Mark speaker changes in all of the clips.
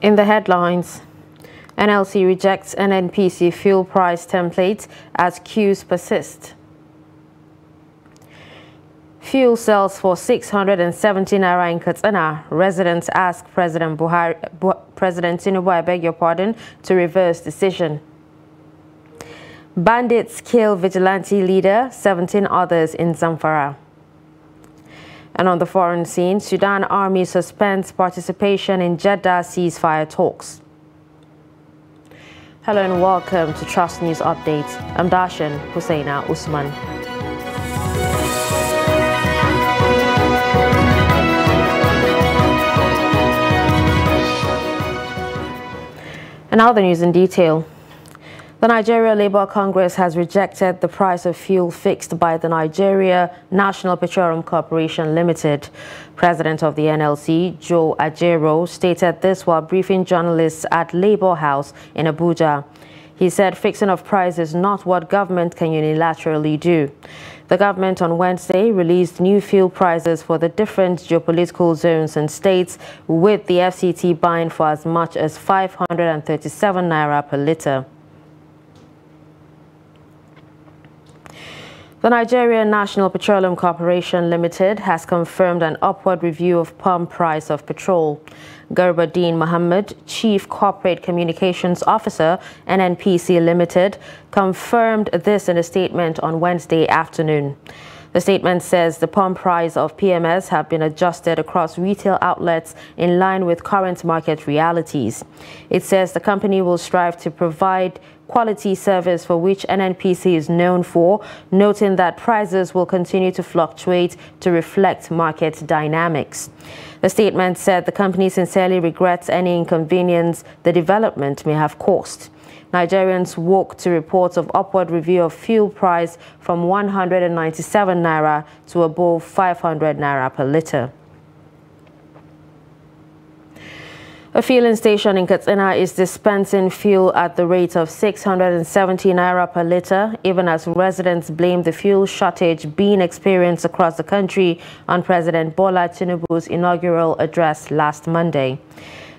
Speaker 1: In the headlines, NLC rejects NNPC fuel price template as queues persist. Fuel sells for 670 naira in Katsina. Residents ask President Tinubu, I beg your pardon, to reverse decision. Bandits kill vigilante leader, 17 others in Zamfara. And on the foreign scene, Sudan army suspends participation in Jeddah ceasefire talks. Hello and welcome to Trust News Update. I'm Darshan Hussaina Usman. And now the news in detail. The Nigeria Labour Congress has rejected the price of fuel fixed by the Nigeria National Petroleum Corporation Limited. President of the NLC, Joe Ajero, stated this while briefing journalists at Labour House in Abuja. He said fixing of price is not what government can unilaterally do. The government on Wednesday released new fuel prices for the different geopolitical zones and states, with the FCT buying for as much as 537 naira per litre. The Nigeria National Petroleum Corporation Limited has confirmed an upward review of pump price of petrol. Garba-Din Mohammed, Chief Corporate Communications Officer, NNPC Limited, confirmed this in a statement on Wednesday afternoon. The statement says the pump price of PMS have been adjusted across retail outlets in line with current market realities. It says the company will strive to provide quality service for which NNPC is known for, noting that prices will continue to fluctuate to reflect market dynamics. The statement said the company sincerely regrets any inconvenience the development may have caused. Nigerians woke to reports of upward review of fuel price from 197 naira to above 500 naira per litre. A fueling station in Katsina is dispensing fuel at the rate of 670 naira per litre, even as residents blame the fuel shortage being experienced across the country on President Bola Tinubu's inaugural address last Monday.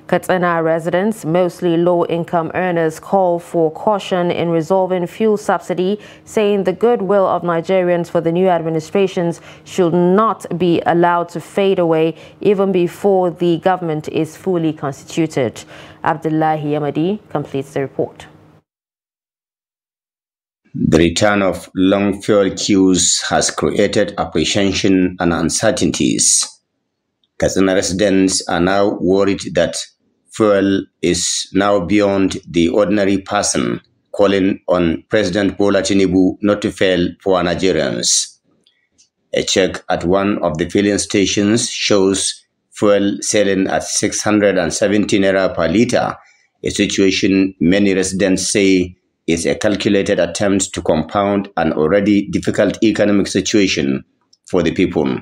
Speaker 1: Katsina residents, mostly low-income earners, call for caution in resolving fuel subsidy, saying the goodwill of Nigerians for the new administrations should not be allowed to fade away even before the government is fully constituted. Abdullahi Yamadi completes the report.
Speaker 2: The return of long fuel queues has created apprehension and uncertainties. Katsina residents are now worried that fuel is now beyond the ordinary person, calling on President Bola Tinubu not to fail for Nigerians. A check at one of the filling stations shows fuel selling at 670 naira per litre, a situation many residents say is a calculated attempt to compound an already difficult economic situation for the people.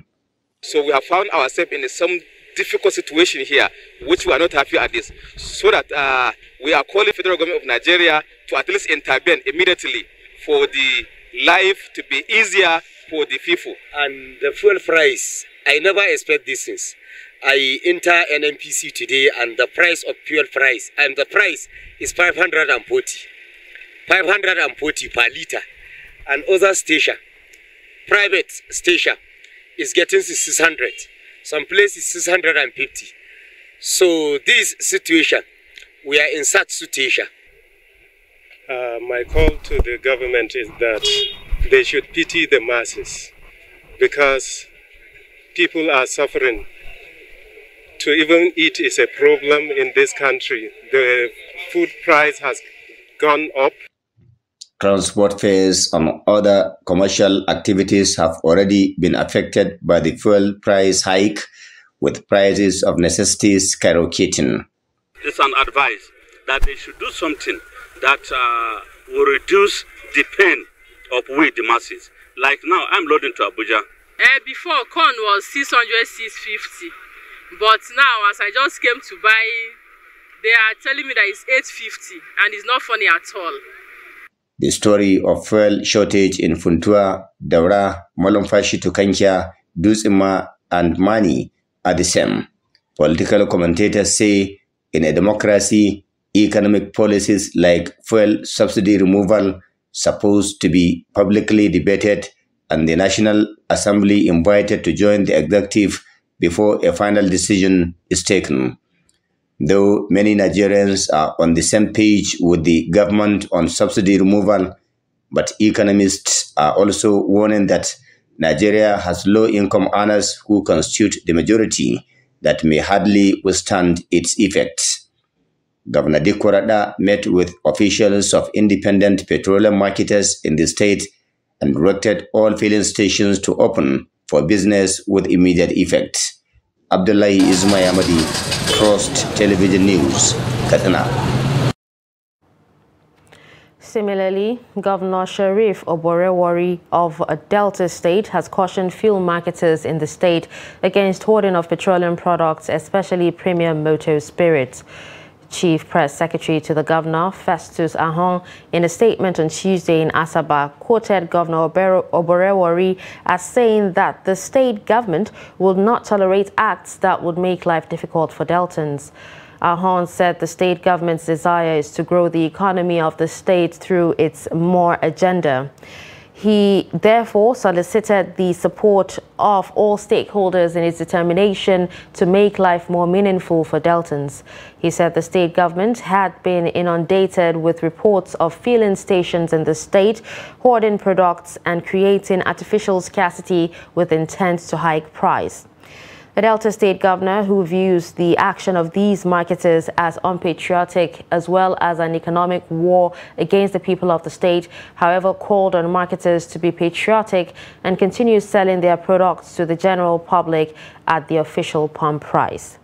Speaker 3: So we have found ourselves in some difficult situation here, which we are not happy at this. So that we are calling the federal government of Nigeria to at least intervene immediately for the life to be easier for the people.
Speaker 4: And the fuel price, I never expect these things. I enter NNPC today and the price of fuel price, and the price is 540 per litre. And other station, private station, is getting 600. Some places 650. So this situation, we are in such situation.
Speaker 5: My call to the government is that they should pity the masses, because people are suffering. To even eat is a problem in this country. The food price has gone up.
Speaker 2: Transport fares and other commercial activities have already been affected by the fuel price hike, with prices of necessities skyrocketing.
Speaker 6: It's an advice that they should do something that will reduce the pain of we, the masses. Like now, I'm loading to Abuja.
Speaker 7: Before, corn was 600, 650. But now, as I just came to buy, they are telling me that it's 850, and it's not funny at all.
Speaker 2: The story of fuel shortage in Funtua, Daura, Malumfashi to Kankia, Dusima, and Mani are the same. Political commentators say In a democracy, economic policies like fuel subsidy removal supposed to be publicly debated and the National Assembly invited to join the executive before a final decision is taken. Though many Nigerians are on the same page with the government on subsidy removal, but economists are also warning that Nigeria has low-income earners who constitute the majority that may hardly withstand its effects. Governor Dikko Radda met with officials of independent petroleum marketers in the state and directed all filling stations to open for business with immediate effect. Abdullahi Ismail Ahmadi, Trust Television News, Katsina.
Speaker 1: Similarly, Governor Sharif Oborewori of Delta State has cautioned fuel marketers in the state against hoarding of petroleum products, especially premium motor spirits. Chief Press Secretary to the Governor, Festus Ahon, in a statement on Tuesday in Asaba, quoted Governor Oborewori as saying that the state government will not tolerate acts that would make life difficult for Deltans. Ahon said the state government's desire is to grow the economy of the state through its MORE agenda. He therefore solicited the support of all stakeholders in its determination to make life more meaningful for Deltans. He said the state government had been inundated with reports of filling stations in the state, hoarding products and creating artificial scarcity with intent to hike price. The Delta State Governor, who views the action of these marketers as unpatriotic as well as an economic war against the people of the state, however, called on marketers to be patriotic and continue selling their products to the general public at the official pump price.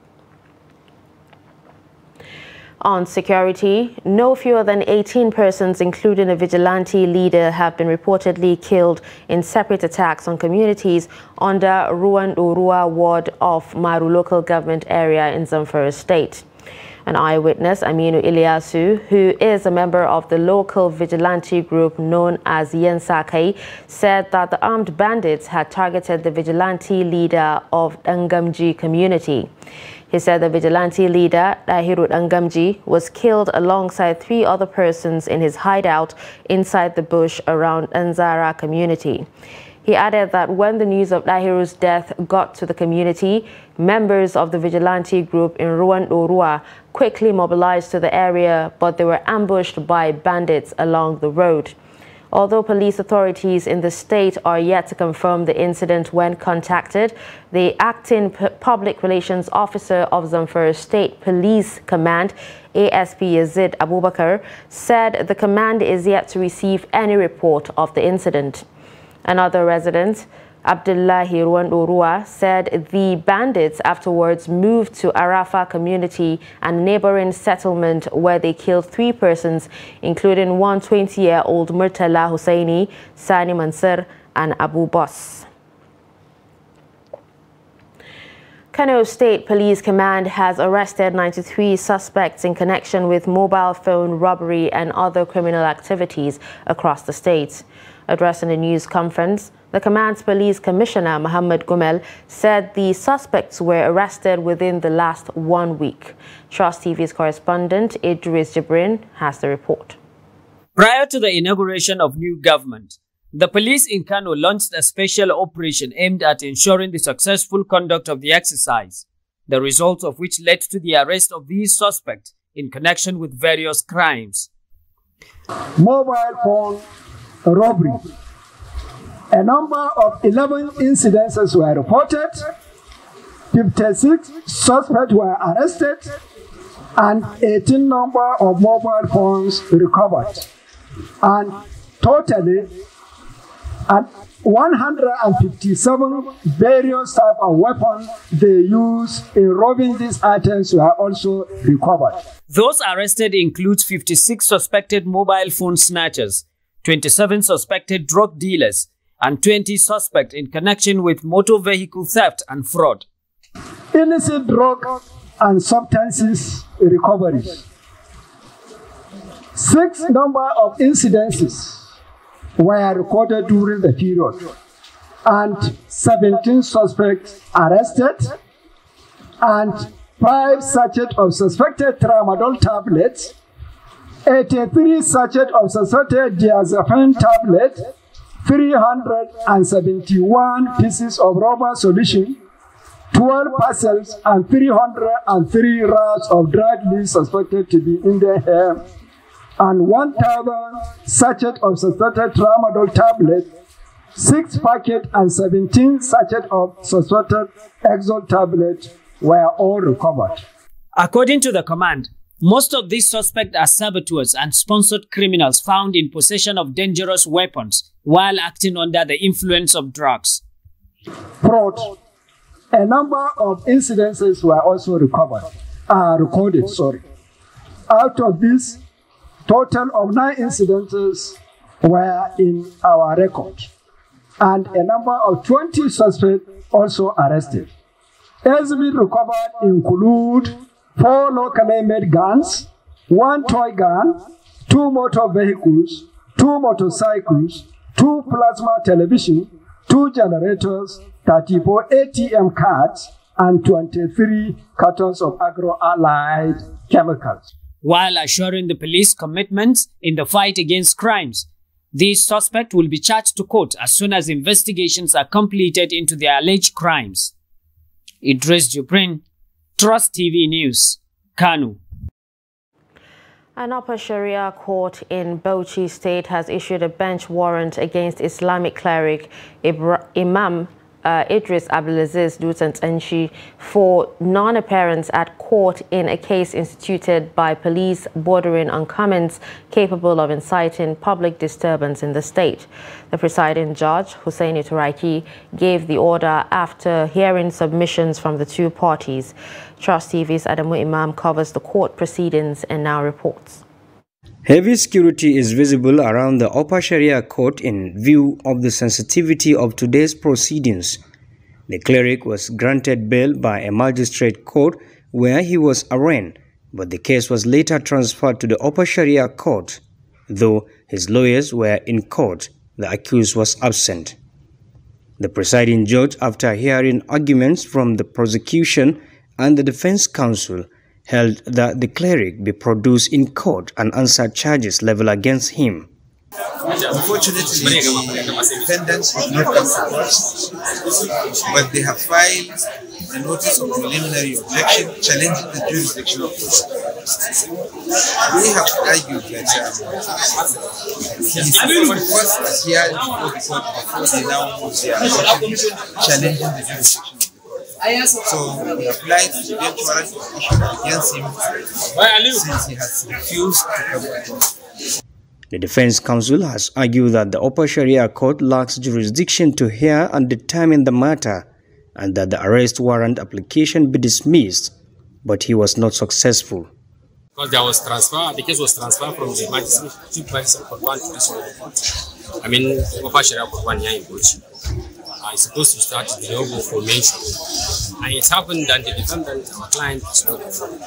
Speaker 1: On security, no fewer than 18 persons, including a vigilante leader, have been reportedly killed in separate attacks on communities under Ruwan Ɗoruwa ward of Maru local government area in Zamfara state. An eyewitness, Aminu Ilyasu, who is a member of the local vigilante group known as Yensakai, said that the armed bandits had targeted the vigilante leader of Dangamji community. He said the vigilante leader, Dahiru Dangamji, was killed alongside 3 other persons in his hideout inside the bush around Anzara community. He added that when the news of Dahiru's death got to the community, members of the vigilante group in Ruwan Ɗoruwa quickly mobilized to the area, but they were ambushed by bandits along the road. Although police authorities in the state are yet to confirm the incident when contacted, the acting public relations officer of Zamfara State Police Command, ASP Yazid Abubakar, said the command is yet to receive any report of the incident. Another resident, Abdullahi Ruwan Ɗoruwa, said the bandits afterwards moved to Arafa community and neighboring settlement where they killed 3 persons, including one 20-year-old Murtala Hussaini, Sani Mansur, and Abu Boss. Kano State Police Command has arrested 93 suspects in connection with mobile phone robbery and other criminal activities across the state. Addressing a news conference, the command's police commissioner, Muhammad Gumel, said the suspects were arrested within the last 1 week. Trust TV's correspondent, Idris Jibrin, has the report.
Speaker 8: Prior to the inauguration of new government, the police in Kano launched a special operation aimed at ensuring the successful conduct of the exercise, the results of which led to the arrest of these suspects in connection with various crimes.
Speaker 9: Mobile phone robbery. A number of 11 incidences were reported, 56 suspects were arrested, and 18 number of mobile phones recovered. And totally, 157 various types of weapons they use in robbing these items were also recovered.
Speaker 8: Those arrested include 56 suspected mobile phone snatchers, 27 suspected drug dealers, and 20 suspects in connection with motor vehicle theft and fraud.
Speaker 9: Illicit drug and substances recoveries. 6 number of incidences were recorded during the period, and 17 suspects arrested, and 5 sachets of suspected tramadol tablets, 83 sachets of suspected diazepam tablets, 371 pieces of rubber solution, 12 parcels, and 303 wraps of dried leaves suspected to be Indian hemp, and 1,000 sachets of suspected tramadol tablet, 6 packets and 17 sachets of suspected Exol tablet were all recovered.
Speaker 8: According to the command, most of these suspects are saboteurs and sponsored criminals found in possession of dangerous weapons while acting under the influence of drugs.
Speaker 9: Fraud. A number of incidences were also recorded. Out of this, total of 9 incidences were in our record, and a number of 20 suspects also arrested. Exhibits recovered include 4 locally made guns, 1 toy gun, 2 motor vehicles, 2 motorcycles, 2 plasma television, 2 generators, 34 ATM cards, and 23 cartons of agro-allied chemicals.
Speaker 8: While assuring the police commitment in the fight against crimes, these suspects will be charged to court as soon as investigations are completed into their alleged crimes. Idris Jubrin, Trust TV News, Kano.
Speaker 1: An upper Sharia court in Bauchi State has issued a bench warrant against Islamic cleric Imam Idris Abdulaziz Dutant Enshi for non-appearance at court in a case instituted by police bordering on comments capable of inciting public disturbance in the state. The presiding judge, Hussaini Turaki, gave the order after hearing submissions from the 2 parties. Trust TV's Adamu Imam covers the court proceedings and now reports.
Speaker 10: Heavy security is visible around the Upper Sharia court in view of the sensitivity of today's proceedings. The cleric was granted bail by a magistrate court where he was arraigned, but the case was later transferred to the Upper Sharia court. Though his lawyers were in court, the accused was absent. The presiding judge, after hearing arguments from the prosecution and the defense counsel, held that the cleric be produced in court and answer charges leveled against him.
Speaker 11: Unfortunately, the defendants have not come to court, but they have filed a notice of preliminary objection challenging the jurisdiction of the court. We have argued that he is the first appeared before the court before they now move their objection challenging the jurisdiction. So we applied the bench warrant issued against him since he has refused to come to court.
Speaker 10: The defense counsel has argued that the Upper Sharia court lacks jurisdiction to hear and determine the matter and that the arrest warrant application be dismissed, but he was not successful.
Speaker 12: Because there was transfer, the case was transferred from the magistrate to Magistrate Court 1 to this court. I mean, Upper Sharia Court 1 here in Bauchi. It's supposed to start the legal formation, and it happened that the defendant, our client, is not informed.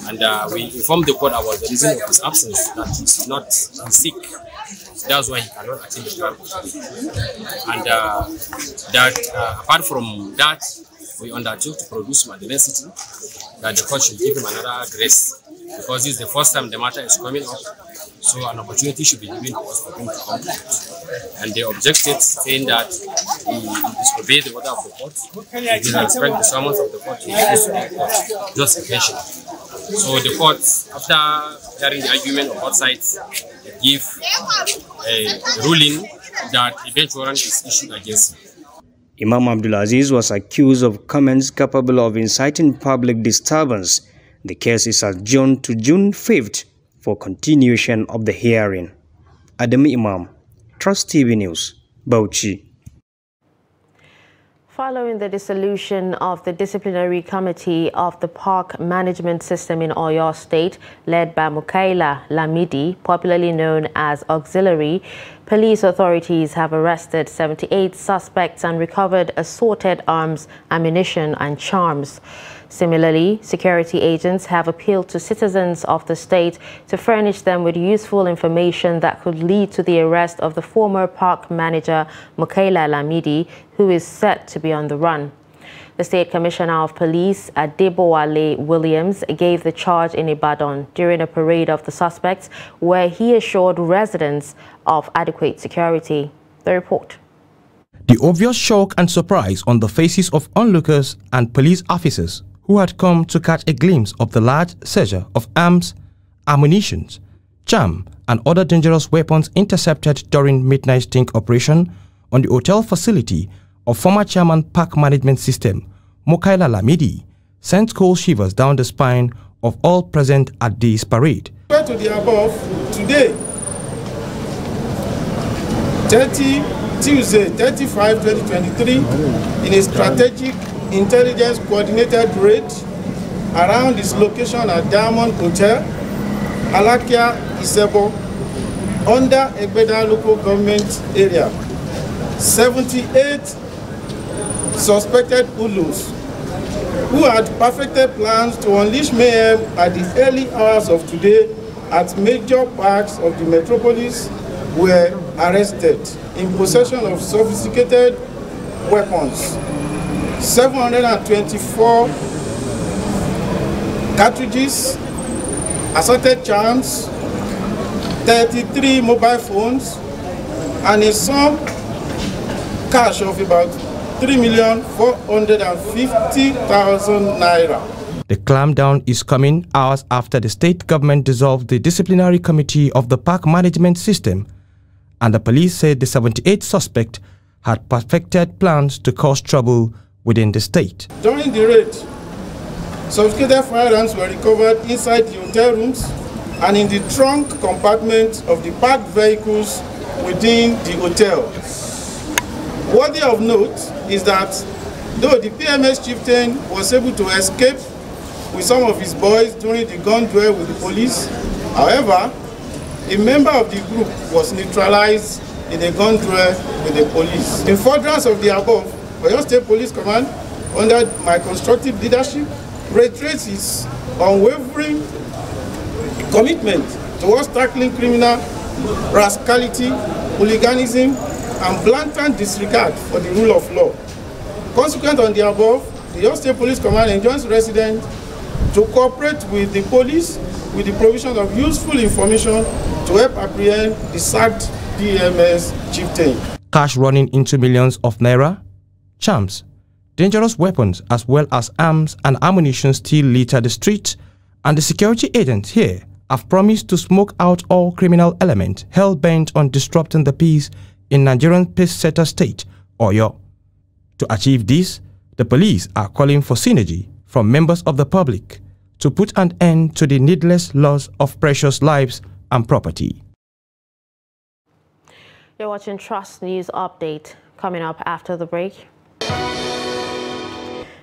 Speaker 12: And we informed the court about the reason of his absence, that he's not sick. That's why he cannot attend the trial. And apart from that, we undertook to produce Madeleine City, that the court should give him another grace, because this is the first time the matter is coming up. So an opportunity should be given to us for him to come to court. And they objected, saying that he disobeyed the order of the court. He didn't respect the summons of the court. He refused to the court justification. So the court, after hearing the argument on both sides, gave a ruling that a bench warrant is issued against him.
Speaker 10: Imam Abdulaziz was accused of comments capable of inciting public disturbance. The case is adjourned to June 5th for continuation of the hearing. Adam Imam, Trust TV News, Bauchi.
Speaker 1: Following the dissolution of the disciplinary committee of the park management system in Oyo State, led by Mukaila Lamidi, popularly known as Auxiliary, police authorities have arrested 78 suspects and recovered assorted arms, ammunition, and charms. Similarly, security agents have appealed to citizens of the state to furnish them with useful information that could lead to the arrest of the former park manager Mukaila Lamidi, who is set to be on the run. The State Commissioner of Police, Adebowale Williams, gave the charge in Ibadan during a parade of the suspects, where he assured residents of adequate security. The report.
Speaker 13: The obvious shock and surprise on the faces of onlookers and police officers who had come to catch a glimpse of the large seizure of arms, ammunition, jam and other dangerous weapons intercepted during midnight sting operation on the hotel facility of former chairman Park Management System, Mukaila Lamidi, sent cold shivers down the spine of all present at this parade.
Speaker 14: To the above, today, Tuesday 30/5/2023, in a strategic intelligence coordinated raid around this location at Diamond Hotel, Alakia, Isebo, under Egbeda local government area, 78 suspected Ulus who had perfected plans to unleash mayhem at the early hours of today at major parts of the metropolis were arrested in possession of sophisticated weapons, 724 cartridges, assorted charms, 33 mobile phones, and a sum cash of about 3,450,000 naira.
Speaker 13: The clampdown is coming hours after the state government dissolved the disciplinary committee of the park management system, and the police said the 78 suspects had perfected plans to cause trouble within the state.
Speaker 14: During the raid, sophisticated firearms were recovered inside the hotel rooms and in the trunk compartment of the parked vehicles within the hotel. Worthy of note is that though the PMS chieftain was able to escape with some of his boys during the gun duel with the police, however, a member of the group was neutralized in a gun duel with the police. In furtherance of the above, Oyo State Police Command, under my constructive leadership, reiterates its unwavering commitment towards tackling criminal rascality, hooliganism, and blatant disregard for the rule of law. Consequent on the above, the Oyo State Police Command enjoins residents to cooperate with the police with the provision of useful information to help apprehend the sacked PMS chieftain.
Speaker 13: Cash running into millions of naira, charms, dangerous weapons as well as arms and ammunition still litter the streets, and the security agents here have promised to smoke out all criminal elements hell-bent on disrupting the peace in Nigerian peace-setter state, Oyo. To achieve this, the police are calling for synergy from members of the public to put an end to the needless loss of precious lives and property.
Speaker 1: You're watching Trust News Update. Coming up after the break,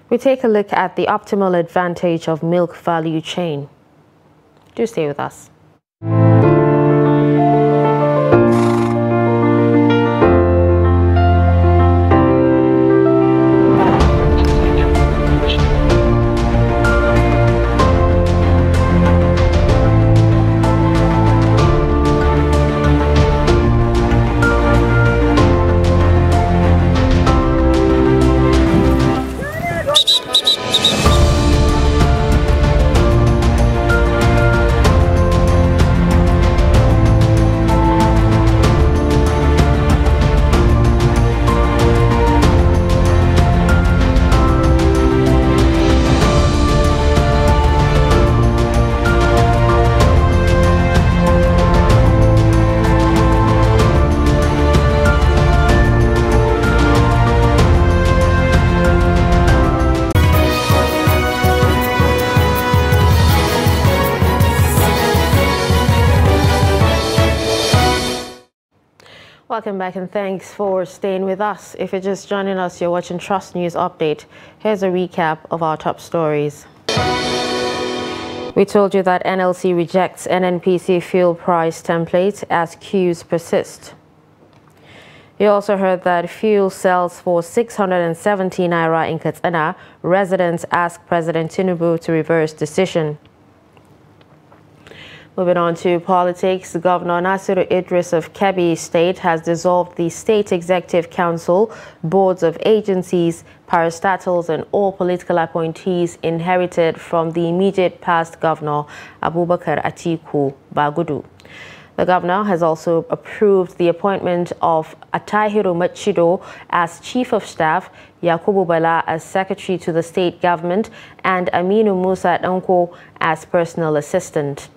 Speaker 1: we take a look at the optimal advantage of milk value chain. Do stay with us. Welcome back and thanks for staying with us. If you're just joining us, you're watching Trust News Update. Here's a recap of our top stories. We told you that NLC rejects NNPC fuel price template as queues persist. You also heard that fuel sells for 670 naira in Katsina. Residents ask President Tinubu to reverse decision. Moving on to politics, Governor Nasiru Idris of Kebbi State has dissolved the State Executive Council, boards of agencies, parastatals and all political appointees inherited from the immediate past Governor Abubakar Atiku Bagudu. The governor has also approved the appointment of Atahiru Machido as Chief of Staff, Yakubu Bala as Secretary to the State Government, and Aminu Musa Danko as Personal Assistant.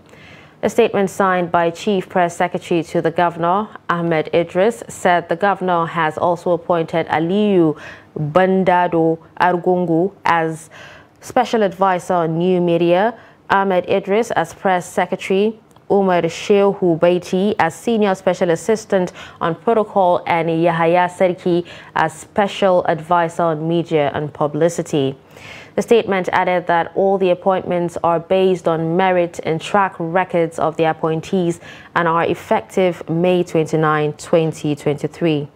Speaker 1: A statement signed by Chief Press Secretary to the Governor, Ahmed Idris, said the Governor has also appointed Aliyu Bandado Argungu as Special Advisor on New Media, Ahmed Idris as Press Secretary, Umar Shehu Baiti as Senior Special Assistant on Protocol, and Yahaya Serki as Special Advisor on Media and Publicity. The statement added that all the appointments are based on merit and track records of the appointees and are effective May 29, 2023.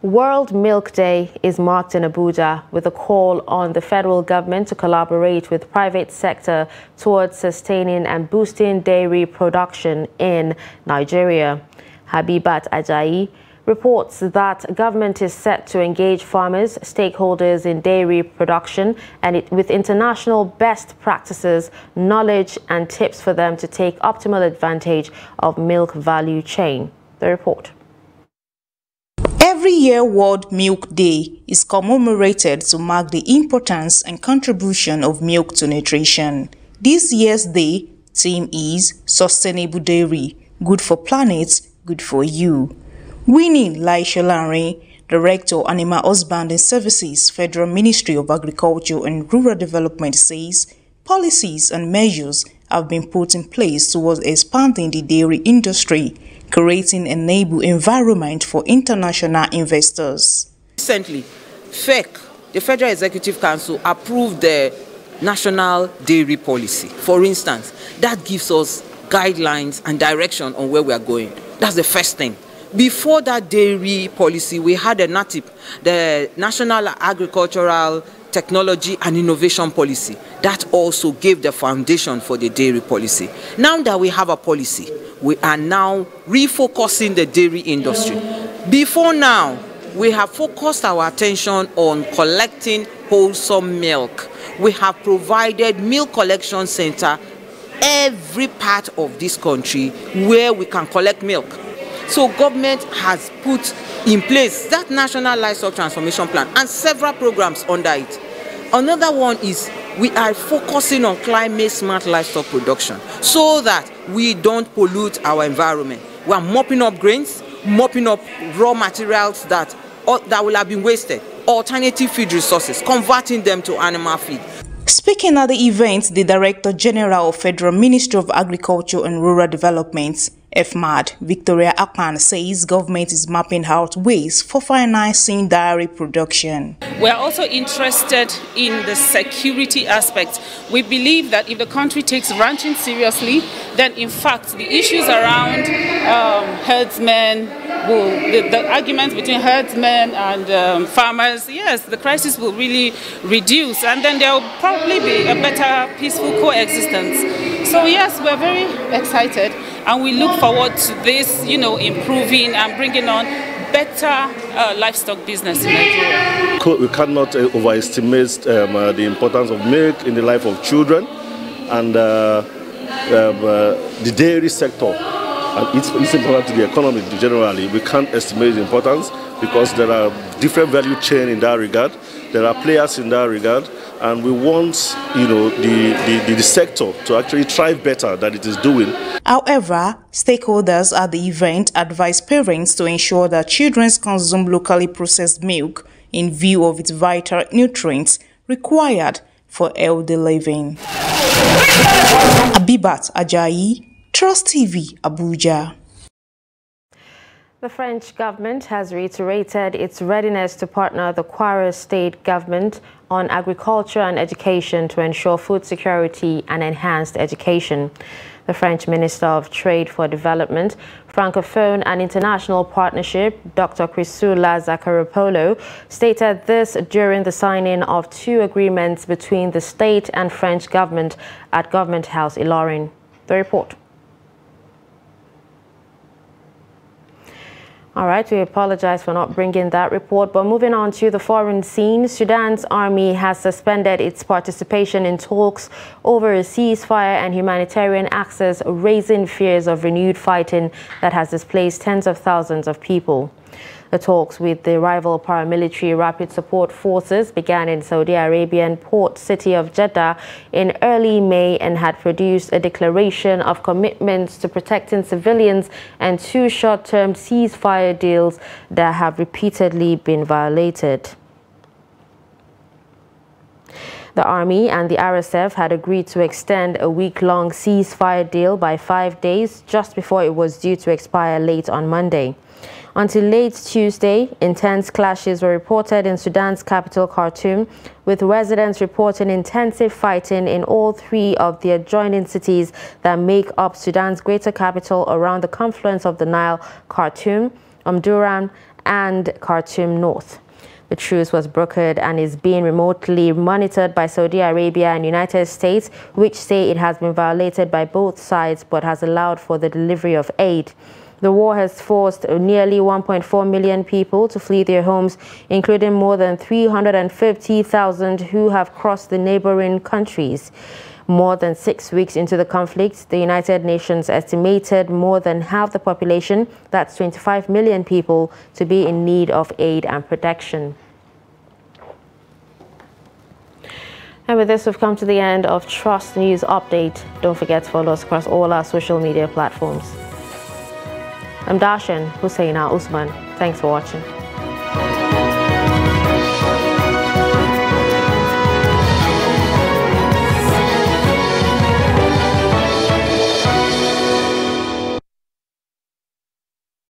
Speaker 1: World Milk Day is marked in Abuja with a call on the federal government to collaborate with private sector towards sustaining and boosting dairy production in Nigeria. Habibat Ajayi reports that government is set to engage farmers, stakeholders in dairy production and with international best practices, knowledge and tips for them to take optimal advantage of milk value chain. The report.
Speaker 15: Every year, World Milk Day is commemorated to mark the importance and contribution of milk to nutrition. This year's day theme is Sustainable Dairy, Good for Planet, Good for You. Winnie Laisholare, Director, Animal Husbandry Services, Federal Ministry of Agriculture and Rural Development, says policies and measures have been put in place towards expanding the dairy industry, creating an enable environment for international investors.
Speaker 16: Recently, FEC, the Federal Executive Council, approved the National Dairy Policy. For instance, that gives us guidelines and direction on where we are going. That's the first thing. Before that dairy policy, we had a NATIP, the National Agricultural Technology and Innovation Policy. That also gave the foundation for the dairy policy. Now that we have a policy, we are now refocusing the dairy industry. Before now, we have focused our attention on collecting wholesome milk. We have provided milk collection center every part of this country where we can collect milk. So government has put in place that National Livestock Transformation Plan and several programs under it. Another one is we are focusing on climate smart livestock production so that we don't pollute our environment. We are mopping up grains, mopping up raw materials that will have been wasted, alternative feed resources, converting them to animal feed.
Speaker 15: Speaking at the event, the Director General of Federal Ministry of Agriculture and Rural Development, FMAD, Victoria Akpan, says government is mapping out ways for financing dairy production.
Speaker 17: We are also interested in the security aspect. We believe that if the country takes ranching seriously, then in fact the issues around herdsmen, the arguments between herdsmen and farmers, yes, the crisis will really reduce, and then there will probably be a better peaceful coexistence. So yes, we're very excited and we look forward to this, improving and bringing on better livestock business in Nigeria.
Speaker 18: We cannot overestimate the importance of milk in the life of children and the dairy sector. And it's important to the economy generally. We can't estimate the importance because there are different value chain in that regard. There are players in that regard, and we want, the sector to actually thrive better than it is doing.
Speaker 15: However, stakeholders at the event advised parents to ensure that children consume locally processed milk in view of its vital nutrients required for healthy living. Habibat Ajayi, Trust TV, Abuja.
Speaker 1: The French government has reiterated its readiness to partner the Kwara state government on agriculture and education to ensure food security and enhanced education. The French Minister of Trade for Development, Francophone and International Partnership, Dr. Chrysoula Zakharopoulou, stated this during the signing of 2 agreements between the state and French government at Government House, Ilorin. The report. All right, we apologize for not bringing that report, but moving on to the foreign scene, Sudan's army has suspended its participation in talks over a ceasefire and humanitarian access, raising fears of renewed fighting that has displaced tens of thousands of people. The talks with the rival paramilitary Rapid Support Forces began in Saudi Arabian port city of Jeddah in early May and had produced a declaration of commitments to protecting civilians and 2 short-term ceasefire deals that have repeatedly been violated. The army and the RSF had agreed to extend a week-long ceasefire deal by 5 days just before it was due to expire late on Monday. Until late Tuesday, intense clashes were reported in Sudan's capital, Khartoum, with residents reporting intensive fighting in all 3 of the adjoining cities that make up Sudan's greater capital around the confluence of the Nile, Khartoum, Omdurman, and Khartoum North. The truce was brokered and is being remotely monitored by Saudi Arabia and United States, which say it has been violated by both sides but has allowed for the delivery of aid. The war has forced nearly 1.4 million people to flee their homes, including more than 350,000 who have crossed the neighboring countries. More than 6 weeks into the conflict, the United Nations estimated more than half the population, that's 25 million people, to be in need of aid and protection. And with this, we've come to the end of Trust News Update. Don't forget to follow us across all our social media platforms. I'm Darshan Husseina Usman. Thanks for watching.